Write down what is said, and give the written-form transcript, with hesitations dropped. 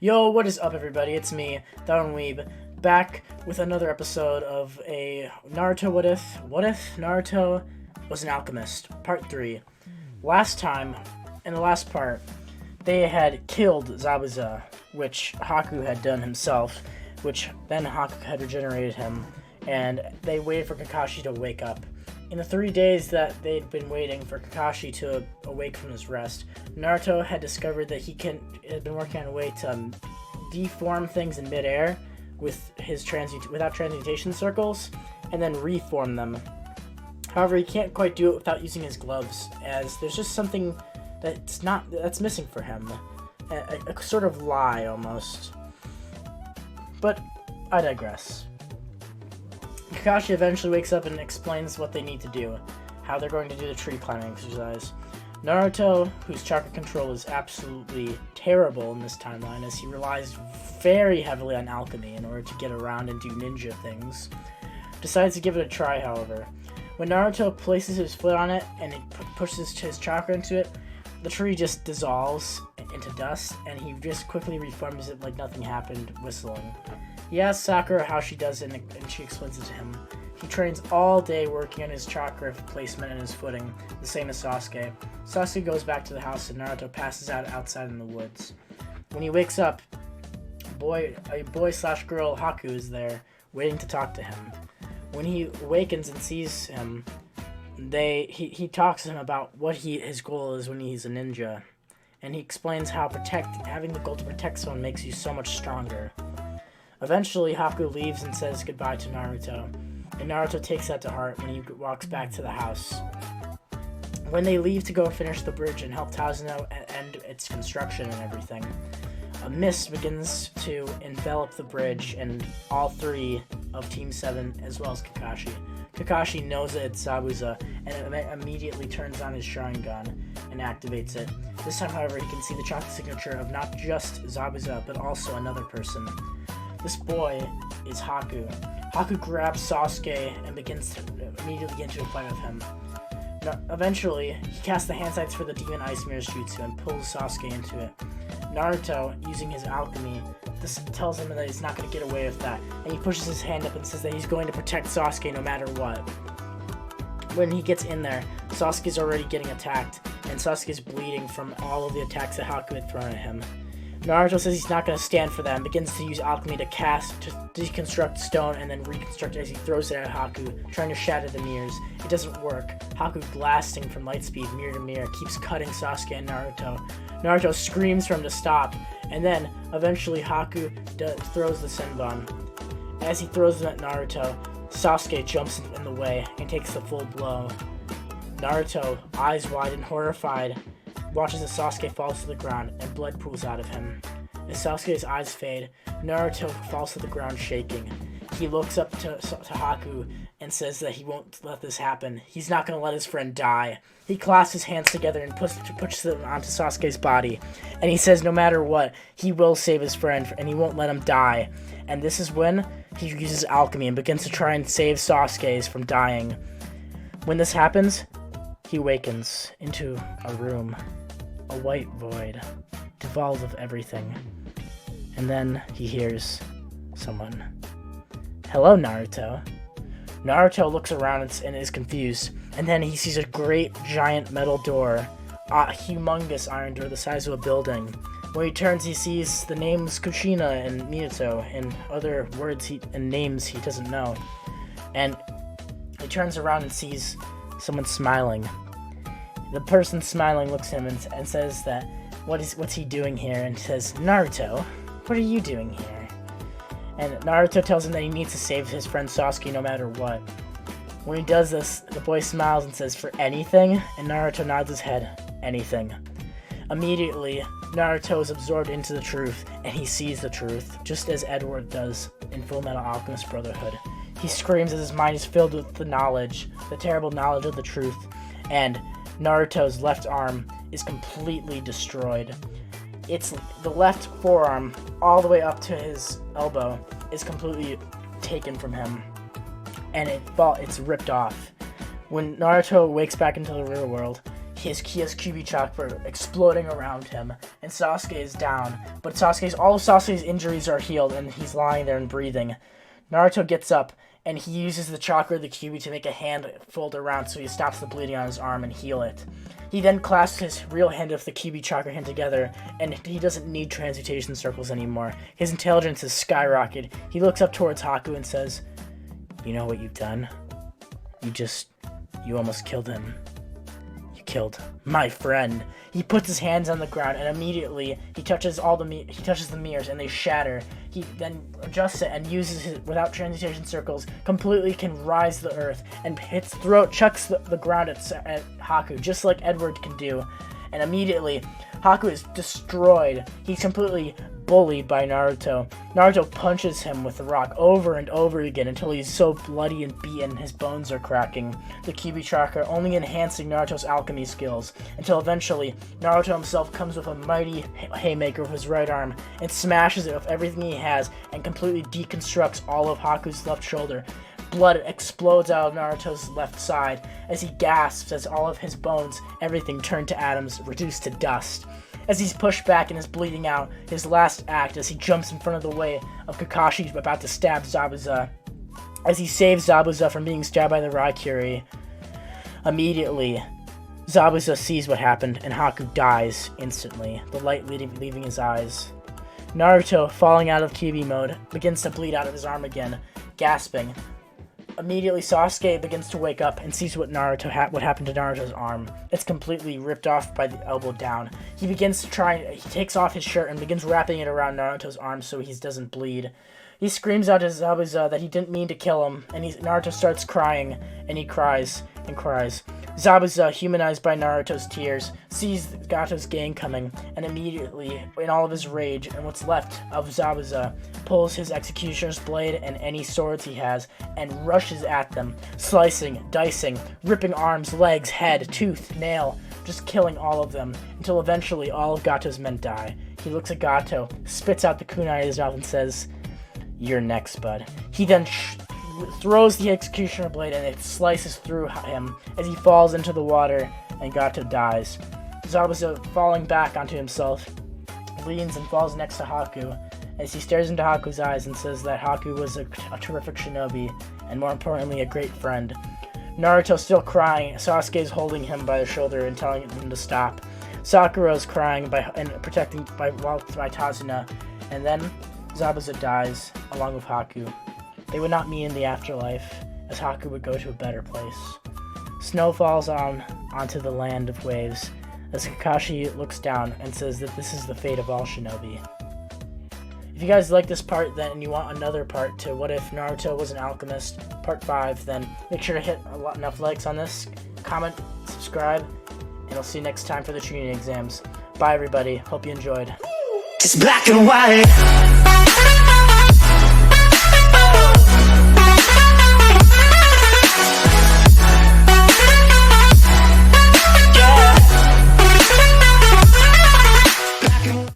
Yo, what is up, everybody? It's me, Down Weeb, back with another episode of a Naruto What If? What if Naruto was an alchemist? Part 3. Last time, in the last part, they had killed Zabuza, which Haku had done himself, which then Haku had regenerated him, and they waited for Kakashi to wake up. In the 3 days that they'd been waiting for Kakashi to awake from his rest, Naruto had discovered that had been working on a way to deform things in midair with his without transmutation circles, and then reform them. However, he can't quite do it without using his gloves, as there's just something that's missing for him, a sort of lie almost. But I digress. Kakashi eventually wakes up and explains what they need to do, how they're going to do the tree climbing exercise. Naruto, whose chakra control is absolutely terrible in this timeline, as he relies very heavily on alchemy in order to get around and do ninja things, decides to give it a try, however. When Naruto places his foot on it and it pushes his chakra into it, the tree just dissolves into dust, and he just quickly reforms it like nothing happened, whistling. He asks Sakura how she does it, and she explains it to him. He trains all day working on his chakra placement and his footing, the same as Sasuke. Sasuke goes back to the house, and Naruto passes out outside in the woods. When he wakes up, a boy/girl Haku is there, waiting to talk to him. When he awakens and sees him, he talks to him about what his goal is when he's a ninja, and he explains how having the goal to protect someone makes you so much stronger. Eventually, Haku leaves and says goodbye to Naruto, and Naruto takes that to heart when he walks back to the house. When they leave to go finish the bridge and help Tasuno end its construction and everything, a mist begins to envelop the bridge and all three of Team 7, as well as Kakashi. Kakashi knows that it's Zabuza, and immediately turns on his Sharingan and activates it. This time, however, he can see the chakra signature of not just Zabuza, but also another person. This boy is Haku. Haku grabs Sasuke and immediately get into a fight with him. Eventually, he casts the hand sights for the Demon Ice Mirror Jutsu and pulls Sasuke into it. Naruto, using his alchemy, tells him that he's not going to get away with that, and he pushes his hand up and says that he's going to protect Sasuke no matter what. When he gets in there, Sasuke's already getting attacked, and Sasuke's bleeding from all of the attacks that Haku had thrown at him. Naruto says he's not going to stand for that and begins to use alchemy to deconstruct stone and then reconstruct it as he throws it at Haku, trying to shatter the mirrors. It doesn't work. Haku, blasting from light speed mirror to mirror, keeps cutting Sasuke and Naruto. Naruto screams for him to stop, and then, eventually, Haku throws the Senbon. As he throws them at Naruto, Sasuke jumps in the way and takes the full blow. Naruto, eyes wide and horrified, watches as Sasuke falls to the ground and blood pools out of him. As Sasuke's eyes fade, Naruto falls to the ground shaking. He looks up to Haku and says that he won't let this happen. He's not going to let his friend die. He clasps his hands together and pushes them onto Sasuke's body. And he says no matter what, he will save his friend and he won't let him die. And this is when he uses alchemy and begins to try and save Sasuke from dying. When this happens, he awakens into a room, a white void, devolved of everything. And then he hears someone. Hello, Naruto. Naruto looks around and is confused, and then he sees a great giant metal door, a humongous iron door the size of a building. When he turns, he sees the names Kushina and Minato and other words and names he doesn't know. And he turns around and sees someone smiling. The person smiling looks at him and says that, what's he doing here? And says, Naruto, what are you doing here? And Naruto tells him that he needs to save his friend Sasuke no matter what. When he does this, the boy smiles and says, for anything? And Naruto nods his head, anything. Immediately, Naruto is absorbed into the truth, and he sees the truth, just as Edward does in Fullmetal Alchemist Brotherhood. He screams as his mind is filled with the terrible knowledge of the truth, and Naruto's left arm is completely destroyed. It's the left forearm, all the way up to his elbow, is completely taken from him, and it's ripped off. When Naruto wakes back into the real world, he has QB chakra exploding around him, and Sasuke is down. But all of Sasuke's injuries are healed, and he's lying there and breathing. Naruto gets up, and he uses the chakra of the QB to make a hand fold around so he stops the bleeding on his arm and heal it. He then clasps his real hand with the QB chakra hand together, and he doesn't need transmutation circles anymore. His intelligence has skyrocketed. He looks up towards Haku and says, "You know what you've done? You almost killed him. You killed my friend." He puts his hands on the ground, and immediately he touches the mirrors, and they shatter. He then adjusts it and uses his, without transmutation circles, completely can rise the earth and chucks the ground at Haku, just like Edward can do. And immediately, Haku is destroyed. He's completely bullied by Naruto. Naruto punches him with the rock over and over again until he's so bloody and beaten his bones are cracking. The QB chakra only enhancing Naruto's alchemy skills, until eventually Naruto himself comes with a mighty haymaker with his right arm and smashes it with everything he has and completely deconstructs all of Haku's left shoulder. Blood explodes out of Naruto's left side as he gasps as all of his bones, everything turned to atoms, reduced to dust. As he's pushed back and is bleeding out, his last act as he jumps in front of the way of Kakashi about to stab Zabuza. As he saves Zabuza from being stabbed by the Raikiri, immediately Zabuza sees what happened and Haku dies instantly, the light leaving his eyes. Naruto, falling out of QB mode, begins to bleed out of his arm again, gasping. Immediately, Sasuke begins to wake up and sees what happened to Naruto's arm. It's completely ripped off by the elbow down. He takes off his shirt and begins wrapping it around Naruto's arm so he doesn't bleed. He screams out to Zabuza that he didn't mean to kill him, and Naruto starts crying, and he cries and cries. Zabuza, humanized by Naruto's tears, sees Gato's gang coming, and immediately, in all of his rage and what's left of Zabuza, pulls his executioner's blade and any swords he has, and rushes at them, slicing, dicing, ripping arms, legs, head, tooth, nail, just killing all of them, until eventually all of Gato's men die. He looks at Gato, spits out the kunai in his mouth, and says, "You're next, bud." He then throws the executioner blade and it slices through him as he falls into the water and Gato dies. Zabuza, falling back onto himself, leans and falls next to Haku as he stares into Haku's eyes and says that Haku was a terrific shinobi and more importantly a great friend. Naruto still crying, Sasuke is holding him by the shoulder and telling him to stop. Sakura is crying and protecting by Tazuna, and then Zabuza dies along with Haku. They would not meet in the afterlife, as Haku would go to a better place. Snow falls onto the land of waves, as Kakashi looks down and says that this is the fate of all shinobi. If you guys like this part and you want another part to What If Naruto Was an Alchemist, part 5, then make sure to hit enough likes on this, comment, subscribe, and I'll see you next time for the Chunin exams. Bye everybody, hope you enjoyed. It's black and white.